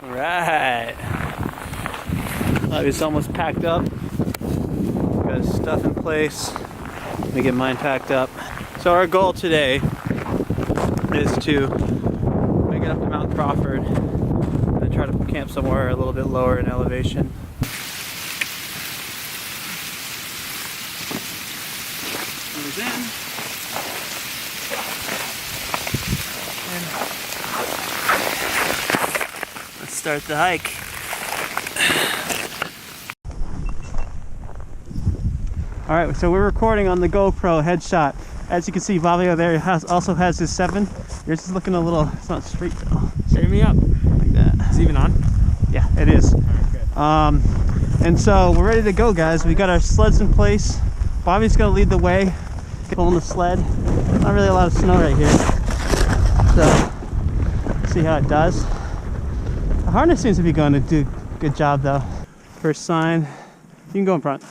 Alright. It's almost packed up. Got his stuff in place. Let me get mine packed up. So our goal today is to make it up to Mount Crawford and try to camp somewhere a little bit lower in elevation. Goes in. And let's start the hike. Alright, so we're recording on the GoPro headshot. As you can see, Bobby over there also has his 7. Yours is looking a little, it's not straight though. Straighten me up. Like that. It's even on? Yeah, it is. Alright, good. And so we're ready to go, guys. We got our sleds in place. Bobby's gonna lead the way, pulling the sled. Not really a lot of snow right here. So, see how it does. The harness seems to be going to do a good job though. First sign, you can go in front.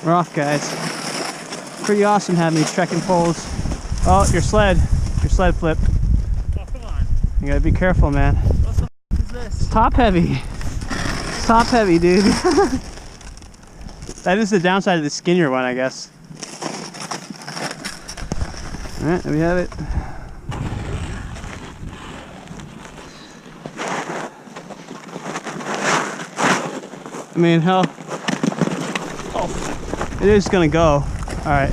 We're off, guys. Pretty awesome having these trekking poles. Oh, your sled flipped. Oh, come on. You gotta be careful, man. What the f is this? It's top heavy. It's top heavy, dude. That is the downside of the skinnier one, I guess. Alright, there we have it. I mean, hell. It is gonna go. Alright.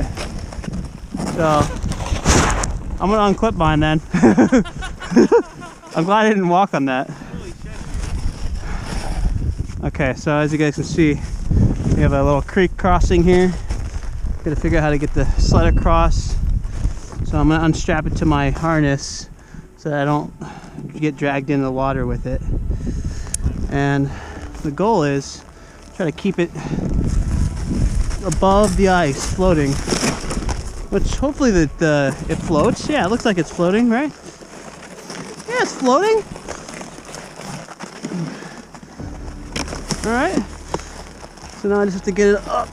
So I'm gonna unclip mine then. I'm glad I didn't walk on that. Holy shit. Okay, so as you guys can see, we have a little creek crossing here. Gotta figure out how to get the sled across. So I'm gonna unstrap it to my harness so that I don't get dragged into the water with it. And the goal is try to keep it above the ice, floating, which hopefully it floats. Yeah, it looks like it's floating, right? Yeah, it's floating. All right. So now I just have to get it up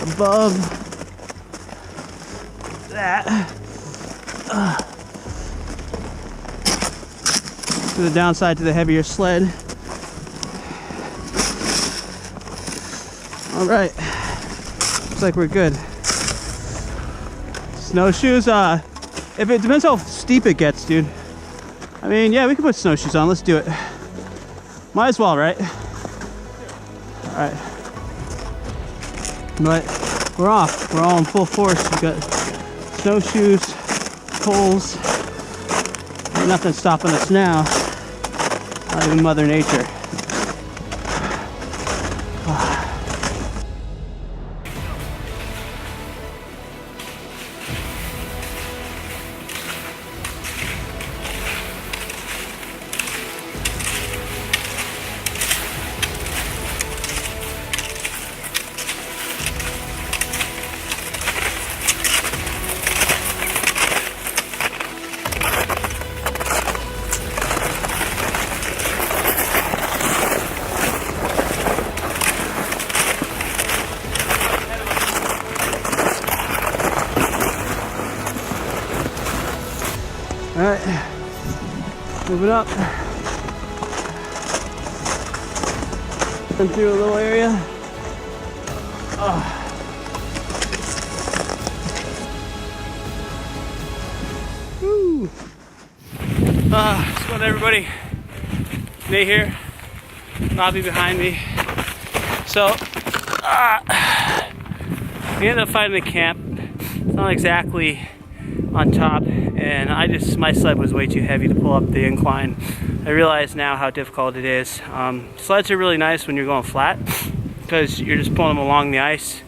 above that to the downside to the heavier sled. All right, looks like we're good. Snowshoes, if it depends how steep it gets, dude. I mean, yeah, we can put snowshoes on. Let's do it. Might as well, right? All right. But we're off. We're all in full force. We got snowshoes, poles. Ain't nothing stopping us now. Not even Mother Nature. Alright, move it up. Run through a little area. Woo! What's going on, everybody? Nate here. Bobby behind me. So, we ended up finding the camp. It's not exactly on top, and my sled was way too heavy to pull up the incline. I realize now how difficult it is. Sleds are really nice when you're going flat because you're just pulling them along the ice,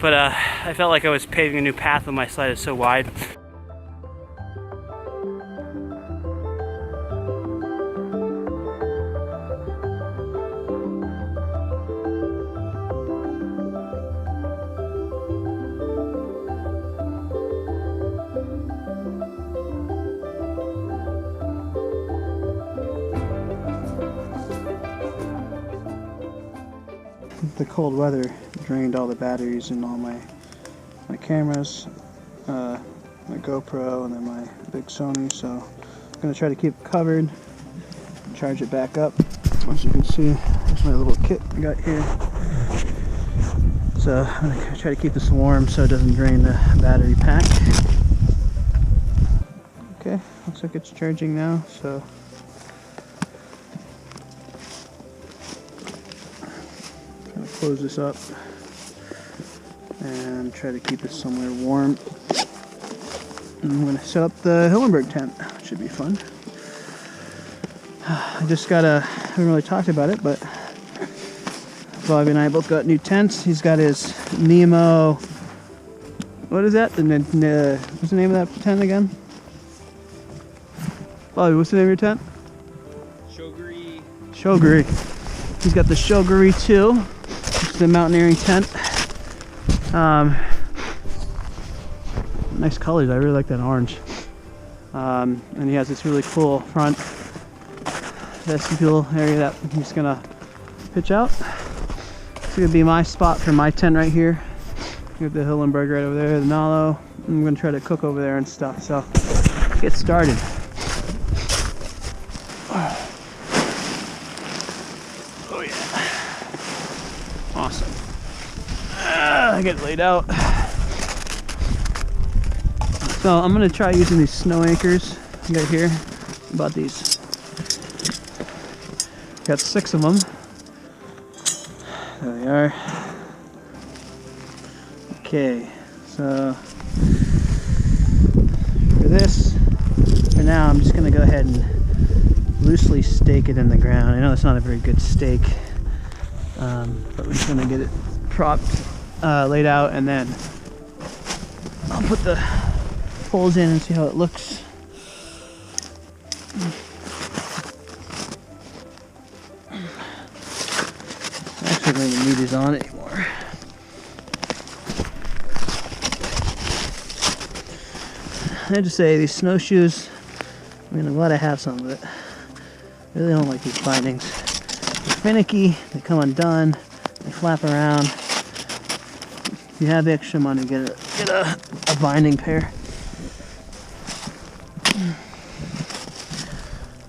but I felt like I was paving a new path when my sled is so wide. the cold weather drained all the batteries in all my cameras, my GoPro, and then my big Sony. So I'm gonna try to keep it covered, charge it back up. As you can see, there's my little kit I got here. So I'm gonna try to keep this warm so it doesn't drain the battery pack. Okay, looks like it's charging now. So I'm gonna close this up and try to keep it somewhere warm. And I'm gonna set up the Hilleberg tent, which should be fun. I haven't really talked about it, but Bobby and I both got new tents. He's got his Nemo, what is that? What's the name of that tent again? Bobby, what's the name of your tent? Chogori. Chogori. He's got the Chogori 2, which is the mountaineering tent. Nice colors, I really like that orange. And he has this really cool front vestibule area that he's gonna pitch out. It's gonna be my spot for my tent right here. We have the Hilleberg right over there, the Nallo. I'm gonna try to cook over there and stuff. So let's get started. Oh yeah, awesome. I get laid out. So I'm gonna try using these snow anchors right here. About these. Got 6 of them. There they are. Okay, so for this, for now, I'm just gonna go ahead and loosely stake it in the ground. I know it's not a very good stake, but we're just gonna get it propped, laid out, and then I'll put the poles in and see how it looks. I don't even need these on anymore. I have to say, these snowshoes, I mean, I'm glad I have some of it. I really don't like these bindings. They're finicky, they come undone, they flap around. If you have extra money, get a binding pair.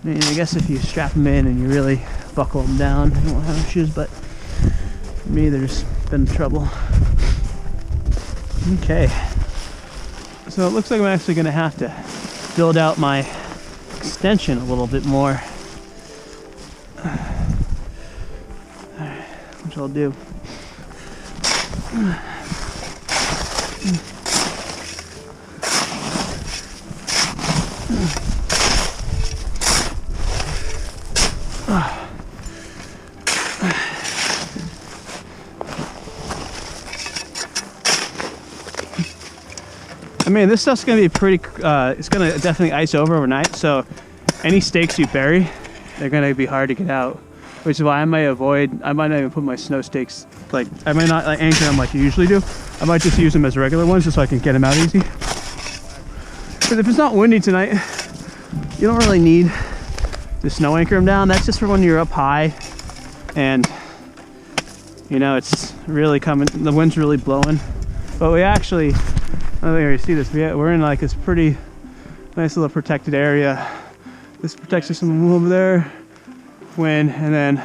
I mean, I guess if you strap them in and you really buckle them down, you won't have shoes, but for me, there's been trouble. Okay. So it looks like I'm actually going to have to build out my extension a little bit more. Which I'll do. I mean, this stuff's gonna be pretty, it's gonna definitely ice over overnight, so any stakes you bury, they're gonna be hard to get out, which is why I might not even put my snow stakes, like, I might not anchor them like you usually do. I might just use them as regular ones just so I can get them out easy. Because if it's not windy tonight, you don't really need to snow anchor them down. That's just for when you're up high and, you know, it's really coming, the wind's really blowing. But we actually, I don't think you already see this, we're in like this pretty nice little protected area. This protects us from over there, wind, and then,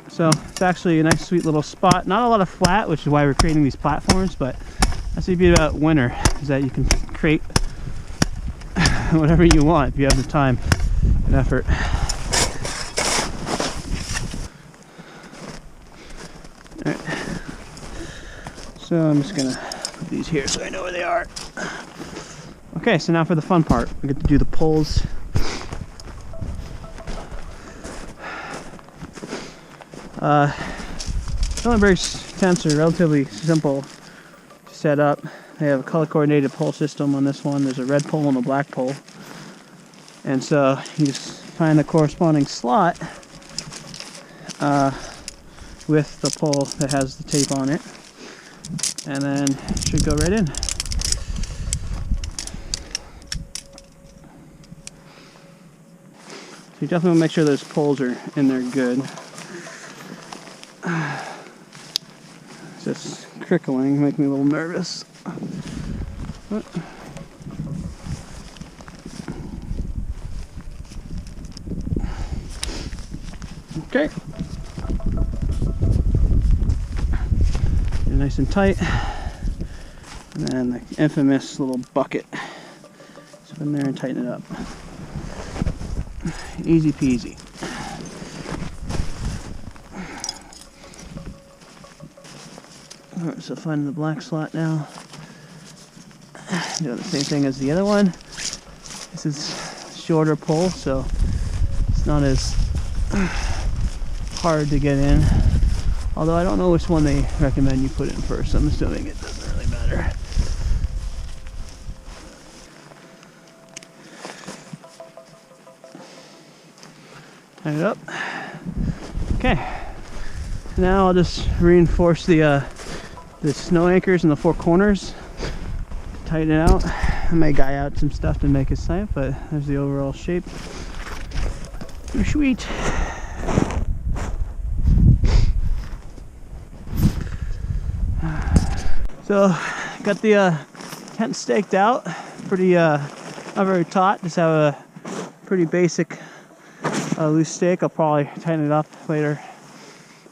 so it's actually a nice sweet little spot. Not a lot of flat, which is why we're creating these platforms, but that's the beauty about winter, is that you can create whatever you want if you have the time and effort. All right. So I'm just gonna put these here so I know where they are. Okay, so now for the fun part. We get to do the poles. Hilleberg's tents are relatively simple to set up. They have a color coordinated pole system on this one. There's a red pole and a black pole. And so you just find the corresponding slot with the pole that has the tape on it. And then it should go right in. So you definitely want to make sure those poles are in there good. trickling, make me a little nervous. What? Okay. Get it nice and tight. And then the infamous little bucket. Just put in there and tighten it up. Easy peasy. Alright, so finding the black slot now. Doing the same thing as the other one. This is shorter pull, so it's not as hard to get in. Although I don't know which one they recommend you put in first. I'm assuming it doesn't really matter. Tie it up. Okay. Now I'll just reinforce the snow anchors in the four corners. Tighten it out. I may guy out some stuff to make it tight, but there's the overall shape. Sweet. So got the tent staked out. Pretty not very taut. Just have a pretty basic loose stake. I'll probably tighten it up later.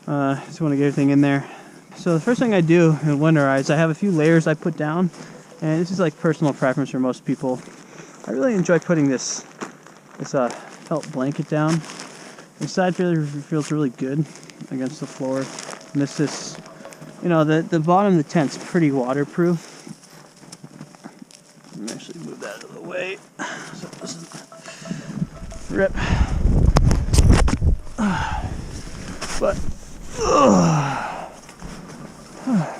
Just want to get everything in there. So the first thing I do in winterize, I have a few layers I put down, and this is like personal preference for most people. I really enjoy putting this felt blanket down. Inside feels really good against the floor. And this is, you know, the bottom of the tent's pretty waterproof. Let me actually move that out of the way so it doesn't rip. But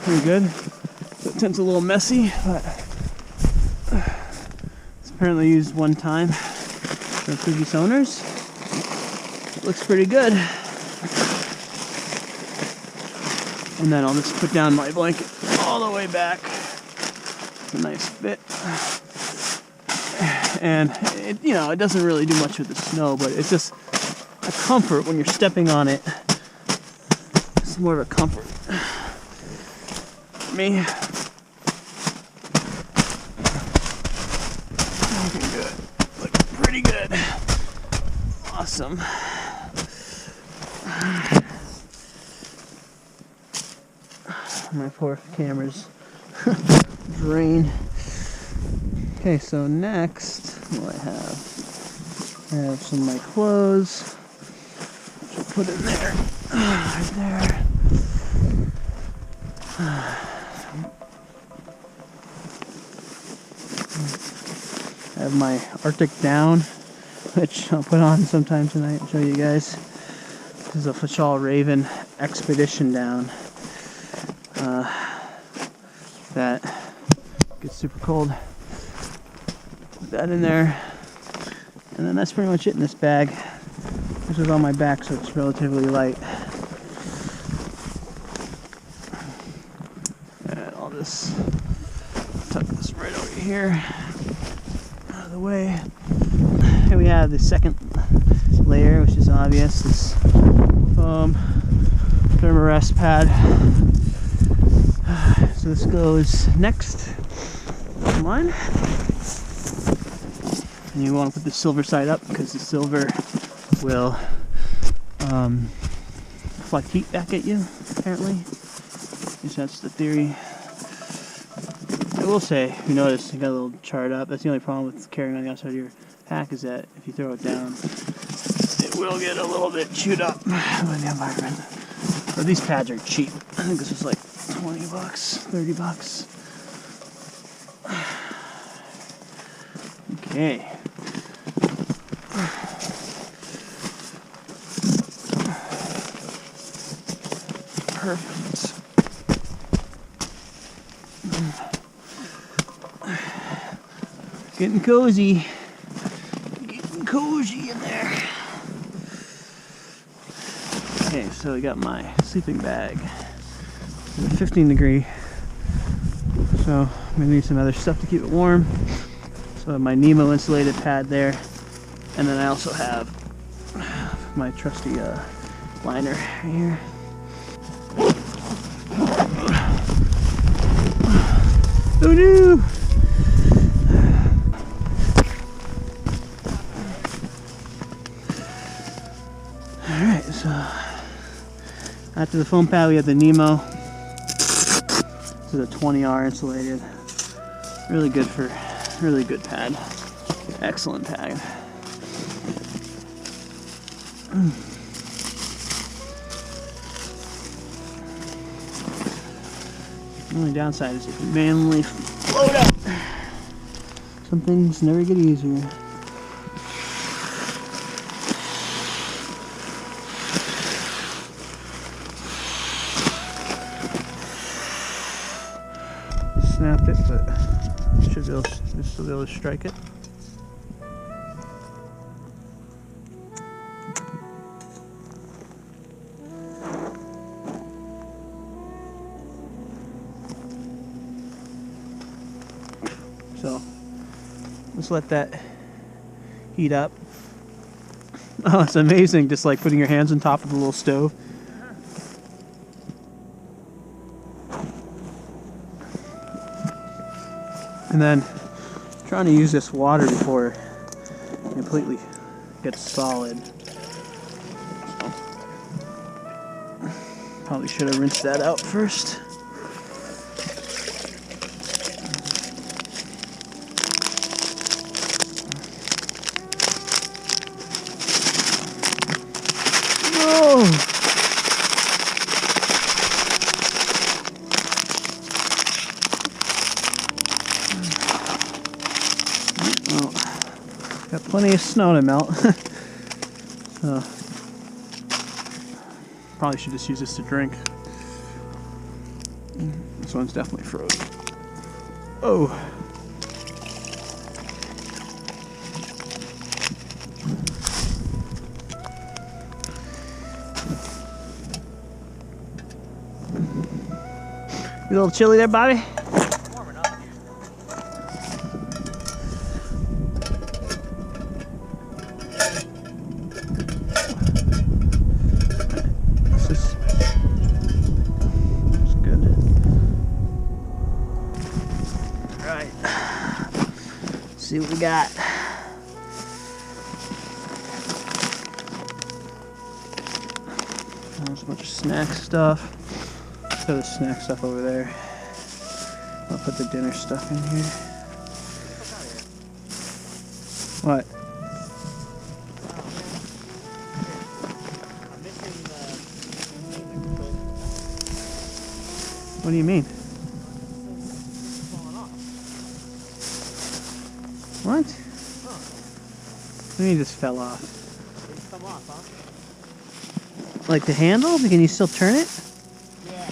pretty good. The tent's a little messy, but it's apparently used one time for previous owners. It looks pretty good. And then I'll just put down my blanket all the way back. It's a nice fit. And it, you know, it doesn't really do much with the snow, but it's just a comfort when you're stepping on it. It's more of a comfort for me. Looking good. Looking pretty good. Awesome. My poor camera's drained. Okay, so next, what do I have? I have some of my clothes, which I'll put in there, right there. I have my Arctic down, which I'll put on sometime tonight and show you guys. This is a Fashal Raven Expedition down. That gets super cold. Put that in there, and then that's pretty much it in this bag. This is on my back, so it's relatively light. And I'll just tuck this right over here, out of the way. Here we have the second layer, which is obvious. This foam thermarest pad. So this goes next. Come on. And you want to put the silver side up because the silver will deflect heat back at you, apparently. At least that's the theory. I will say, if you notice, you got a little charred up. That's the only problem with carrying on the outside of your pack, is that if you throw it down, it will get a little bit chewed up by the environment. But these pads are cheap. I think this was like 20 bucks, 30 bucks. Okay. Perfect. Getting cozy. Getting cozy in there. Okay, so we got my sleeping bag. 15 degree, so I'm gonna need some other stuff to keep it warm. So I have my Nemo insulated pad there, and then I also have my trusty liner right here. Oh no! Alright, so after the foam pad we have the Nemo. This is a 20R insulated. Really good pad. Excellent pad. The only downside is if you manually float up. Some things never get easier. Snapped it, but should be able to, still be able to strike it. So let's let that heat up. Oh, it's amazing, just like putting your hands on top of the little stove. And then trying to use this water before it completely gets solid. So, probably should have rinsed that out first. Whoa! Got plenty of snow to melt. So, probably should just use this to drink. This one's definitely frozen. Oh! You a little chilly there, Bobby? See what we got. There's a bunch of snack stuff. Put the snack stuff over there. I'll put the dinner stuff in here. What? What do you mean? What? Huh. What do you mean it just fell off? It just come off, huh? Like the handle? Can you still turn it? Yeah.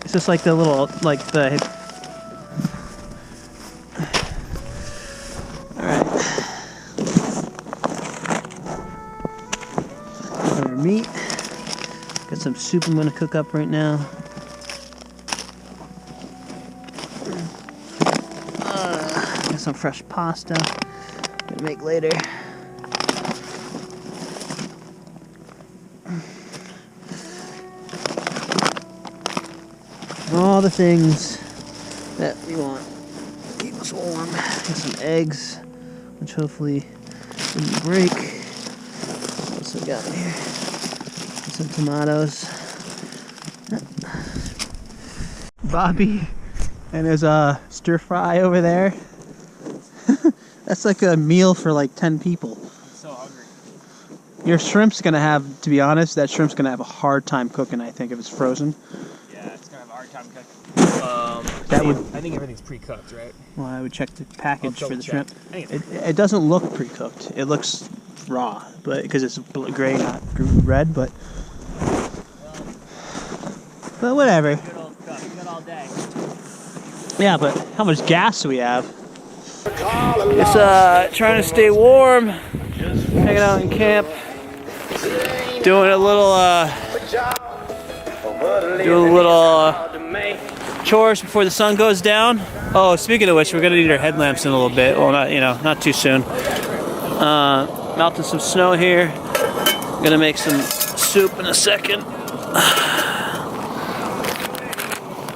It's just like the little, like the... Alright. Our meat. Got some soup I'm going to cook up right now. Got some fresh pasta. Gonna make later. All the things that we want to keep us warm. Got some eggs, which hopefully didn't break. What else we got in here? Some tomatoes. Bobby and his stir fry over there. That's like a meal for like 10 people. I'm so hungry. Your shrimp's gonna have, to be honest, that shrimp's gonna have a hard time cooking, I think, if it's frozen. Yeah, it's gonna have a hard time cooking. I think everything's pre-cooked, right? Well, I would check the package for the shrimp. Anyway. It doesn't look pre-cooked. It looks raw, but because it's gray, not red, but whatever. Good old cook, good all day. Yeah, but how much gas do we have? Just trying to stay warm, hanging out in camp, doing a little chores before the sun goes down. Oh, speaking of which, we're gonna need our headlamps in a little bit. Well, not too soon. Melting some snow here. Gonna make some soup in a second.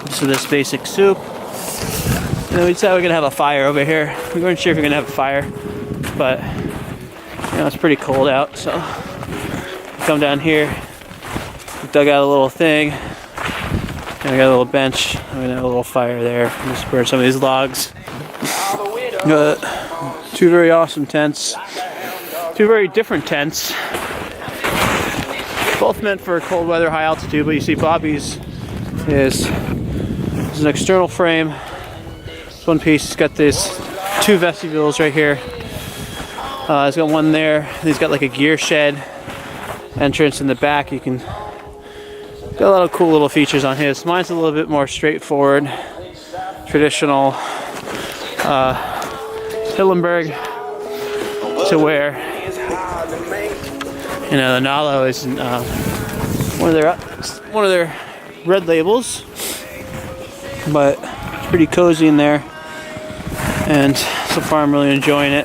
Just of this basic soup. And then we decided we're gonna have a fire over here. We weren't sure if we're gonna have a fire, but you know, it's pretty cold out, so come down here. We dug out a little thing, and I got a little bench. I'm gonna have a little fire there. Just burn some of these logs. Two very awesome tents. Two very different tents. Both meant for cold weather, high altitude, but you see Bobby's is an external frame. This one piece, he's got these two vestibules right here. He's got one there. He's got like a gear shed entrance in the back. You can got a lot of cool little features on his. Mine's a little bit more straightforward, traditional Hilleberg to wear. You know, the Nallo is one of their red labels, but it's pretty cozy in there, and so far I'm really enjoying it.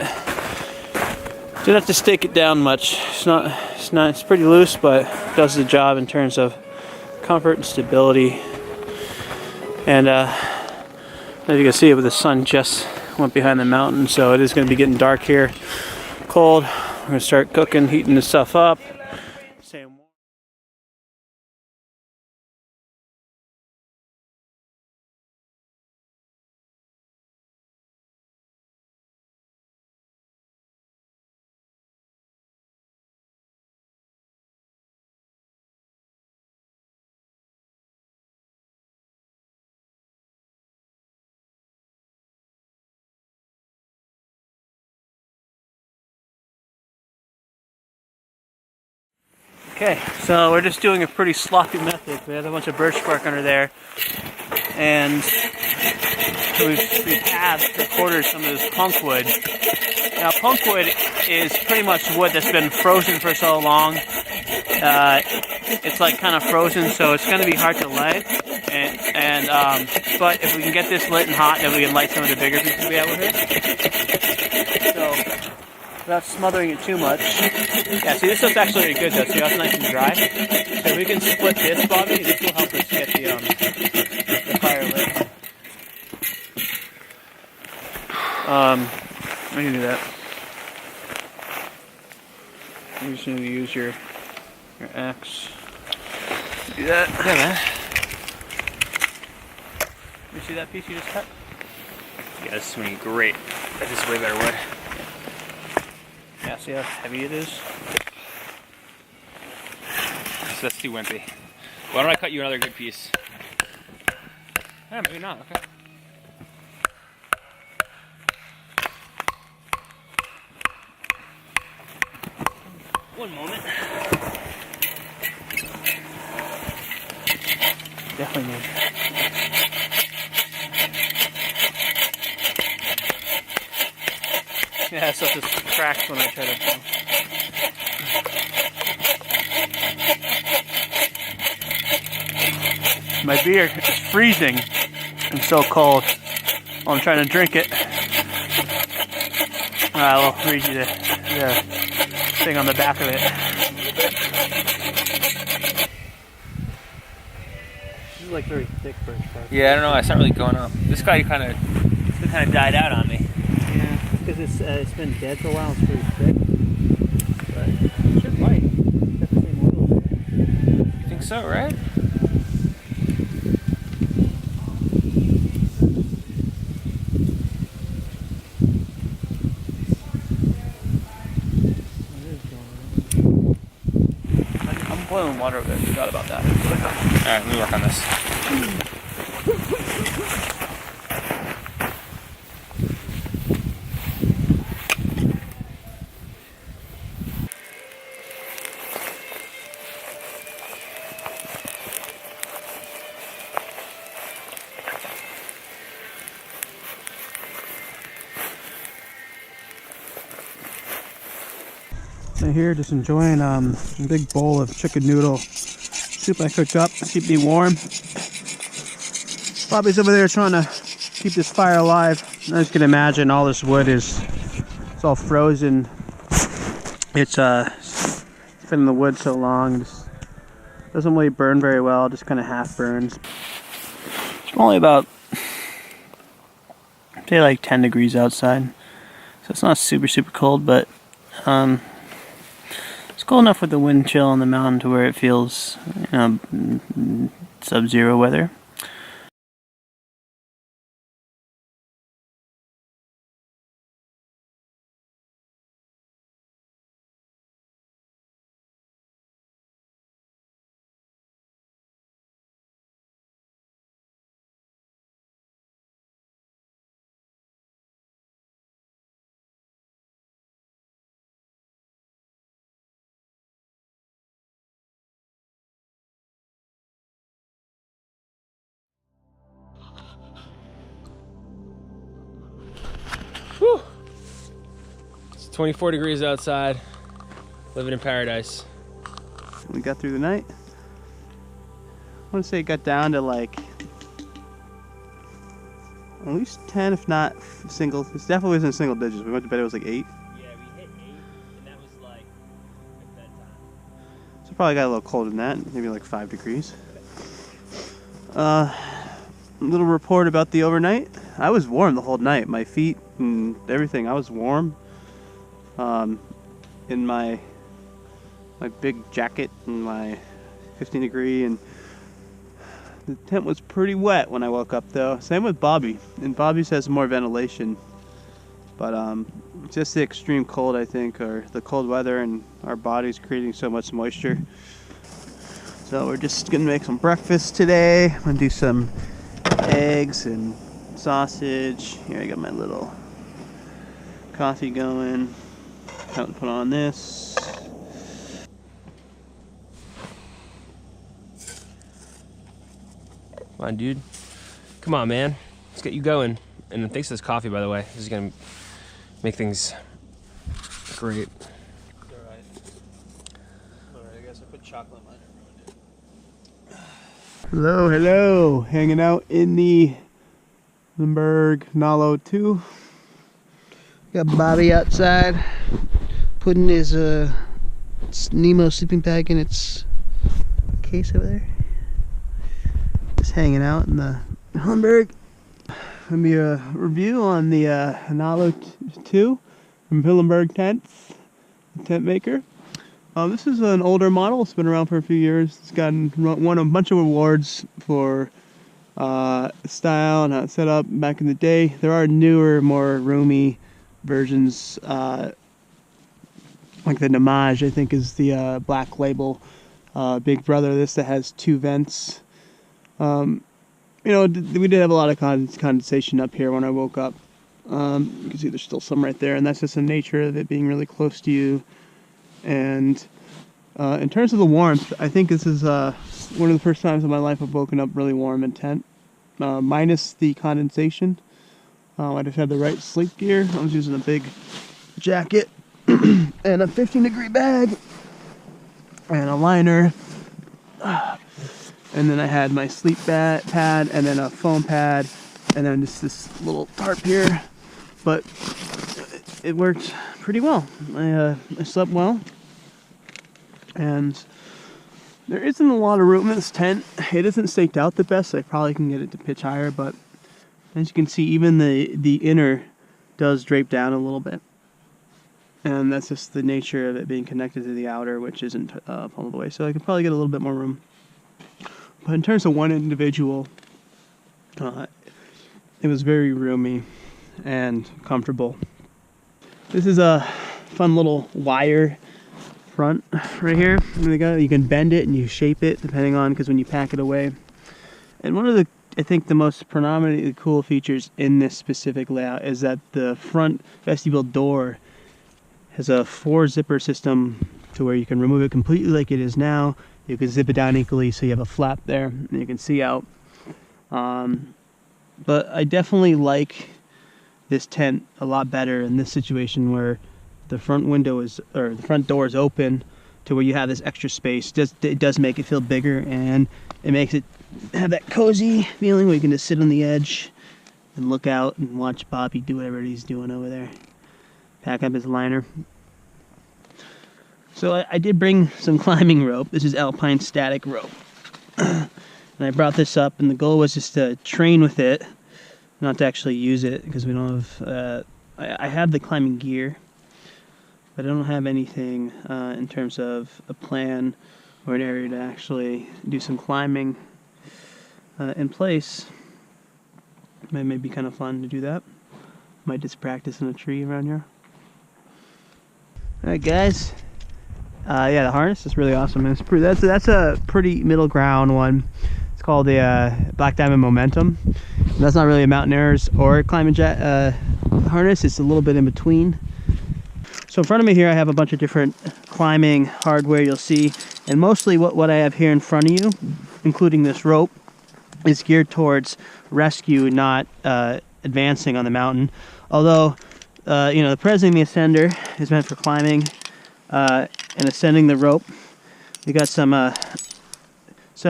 Didn't have to stake it down much. It's pretty loose, but it does the job in terms of comfort and stability. And as you can see, the sun just went behind the mountain, so it is going to be getting dark here, cold. We're going to start cooking, heating this stuff up. Okay, so we're just doing a pretty sloppy method. We had a bunch of birch bark under there, and we've halved or quartered some of this punk wood. Now, punk wood is pretty much wood that's been frozen for so long. It's like kind of frozen, so it's going to be hard to light. But if we can get this lit and hot, then we can light some of the bigger pieces we have over here. So, without smothering it too much. Yeah, see, this stuff's actually really good though. See how it's nice and dry? So if we can split this, Bobby, this will help us get the fire lit. I can do that. You just need to use your axe. Do that. Yeah, man. You see that piece you just cut? Yeah, this is going to be great. That is way better wood. Yeah, see how heavy it is? So that's too wimpy. Why don't I cut you another good piece? Yeah, maybe not. Okay. One moment. Definitely need. Yeah, stuff just cracks when I try to. My beer is freezing and so cold while I'm trying to drink it. I'll read you the thing on the back of it. This is like very thick birch bark. Yeah, I don't know. It's not really going up. This guy kind of died out on me. Yeah, because it's been dead for a while. It's pretty thick, but it should light. It's got the same oil. You think so, right? Boiling water over there. Forgot about that. Alright, let me work on this. So here, just enjoying a big bowl of chicken noodle soup I cooked up to keep me warm. Bobby's over there trying to keep this fire alive. As you can imagine, all this wood it's all frozen. It's been in the wood so long, it just doesn't really burn very well. Just kind of half burns. only about, say, like 10 degrees outside, so it's not super cold, but it's cold enough with the wind chill on the mountain to where it feels, you know, sub-zero weather. Whew. It's 24 degrees outside. Living in paradise. We got through the night. I want to say it got down to like at least 10, if not single. It definitely wasn't single digits. We went to bed, it was like 8. Yeah, we hit 8, and that was like bedtime. So probably got a little colder than that, maybe like 5 degrees. Little report about the overnight. I was warm the whole night. My feet and everything, I was warm. In my big jacket and my 15 degree, and the tent was pretty wet when I woke up though. Same with Bobby, and Bobby's has more ventilation, but just the extreme cold, I think, or the cold weather, and our bodies creating so much moisture. So we're just gonna make some breakfast today. I'm gonna do some eggs and sausage. Here I got my little coffee going. Time to put on this. Come on, dude. Come on, man. Let's get you going. And thanks to this coffee, by the way. This is gonna make things great. Alright. I guess I put chocolate on it. Hello. Hanging out in the Hilleberg Nallo 2. Got Bobby outside putting his Nemo sleeping bag in its case over there. Just hanging out in the Hilleberg. Gonna be a review on the Nallo 2 from Hilleberg Tents, the tent maker. This is an older model. It's been around for a few years. It's gotten won a bunch of awards for style and how it's set up back in the day. There are newer, more roomy versions, like the Nemo, I think, is the black label big brother of this that has 2 vents. You know, we did have a lot of condensation up here when I woke up. You can see there's still some right there, and that's just the nature of it being really close to you. And in terms of the warmth, I think this is one of the first times in my life I've woken up really warm in tent, minus the condensation. I just had the right sleep gear. I was using a big jacket and a 15-degree bag and a liner. And then I had my sleep pad and then a foam pad and then just this little tarp here. But it worked pretty well. I slept well. And there isn't a lot of room in this tent. It isn't staked out the best. I probably can get it to pitch higher, but as you can see, even the inner does drape down a little bit. And that's just the nature of it being connected to the outer, which isn't all the way. So I could probably get a little bit more room. But in terms of one individual, it was very roomy and comfortable. This is a fun little wire front right here. You can bend it and you shape it depending on, because when you pack it away. And one of the, I think, the most predominantly cool features in this specific layout is that the front vestibule door has a 4-zipper system to where you can remove it completely like it is now. You can zip it down equally so you have a flap there and you can see out. But I definitely like this tent a lot better in this situation where the front window is, or the front door is open to where you have this extra space. It does make it feel bigger, and it makes it have that cozy feeling where you can just sit on the edge and look out and watch Bobby do whatever he's doing over there. Pack up his liner. So I did bring some climbing rope. This is alpine static rope. And I brought this up, and the goal was just to train with it, not to actually use it, because we don't have, I have the climbing gear, but I don't have anything in terms of a plan or an area to actually do some climbing in place. It may be kind of fun to do that. Might just practice in a tree around here. Alright guys, yeah, the harness is really awesome. That's a pretty middle ground one. It's called the Black Diamond Momentum. And that's not really a mountaineer's or climbing harness. It's a little bit in between. So in front of me here I have a bunch of different climbing hardware you'll see, and mostly what I have here in front of you, including this rope, is geared towards rescue, not advancing on the mountain. Although you know, the President the Ascender is meant for climbing and ascending the rope. We got some of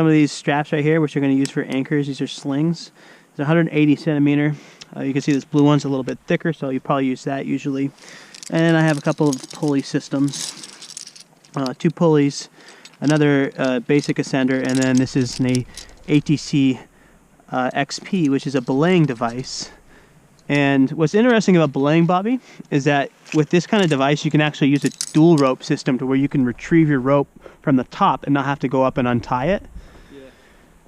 these straps right here, which we're going to use for anchors. These are slings. It's 180 centimeter. You can see this blue one's a little bit thicker, so you probably use that usually. And I have a couple of pulley systems, 2 pulleys, another basic ascender, and then this is an ATC XP, which is a belaying device. And what's interesting about belaying, Bobby, is that with this kind of device, you can actually use a dual rope system to where you can retrieve your rope from the top and not have to go up and untie it. Yeah.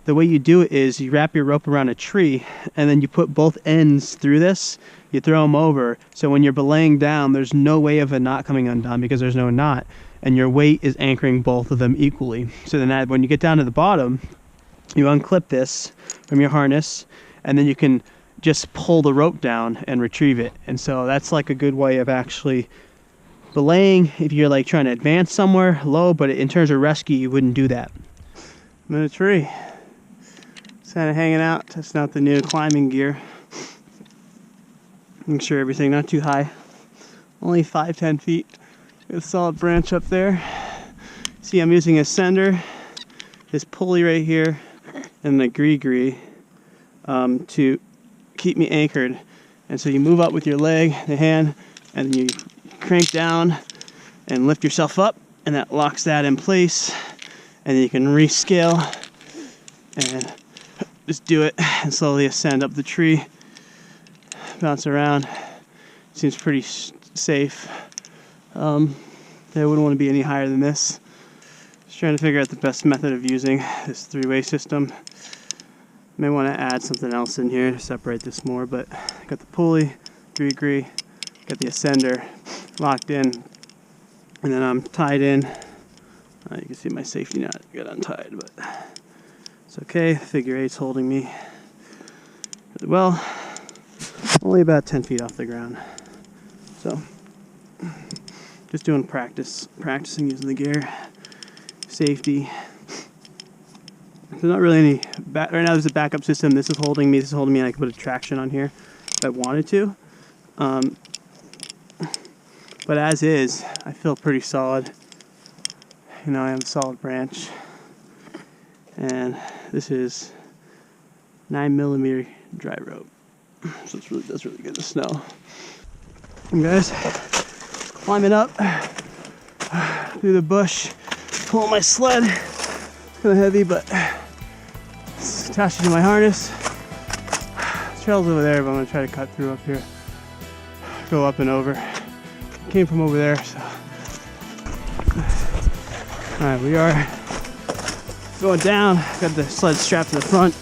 The way you do it is you wrap your rope around a tree, and then you put both ends through this, you throw them over, so when you're belaying down, there's no way of a knot coming undone because there's no knot, and your weight is anchoring both of them equally. So then when you get down to the bottom, you unclip this from your harness, and then you can just pull the rope down and retrieve it. And so that's like a good way of actually belaying if you're like trying to advance somewhere low, but in terms of rescue, you wouldn't do that. I'm in a tree. Just kind of hanging out, testing out the new climbing gear. Make sure everything not too high. Only 5-10 feet. Got a solid branch up there. See, I'm using a sender, this pulley right here, and the gree to keep me anchored. And so you move up with your leg, the hand, and then you crank down and lift yourself up, and that locks that in place. And then you can rescale and just do it and slowly ascend up the tree, bounce around. Seems pretty safe. I wouldn't want to be any higher than this. Just trying to figure out the best method of using this 3-way system. May want to add something else in here to separate this more, but got the pulley, gree, got the ascender locked in, and then I'm tied in. You can see my safety knot got untied, but it's okay. Figure 8's holding me really well. Only about 10 feet off the ground. So just doing practicing using the gear, safety. There's not really any right now. There's a backup system. This is holding me, and I can put a traction on here if I wanted to. But as is, I feel pretty solid. You know, I have a solid branch, and this is 9mm dry rope, so that's really good to snow. And guys, climbing up through the bush, pulling my sled. It's kind of heavy, but it's attached to my harness. The trail's over there, but I'm gonna try to cut through up here, go up and over. Came from over there, so. All right, we are going down. Got the sled strapped to the front.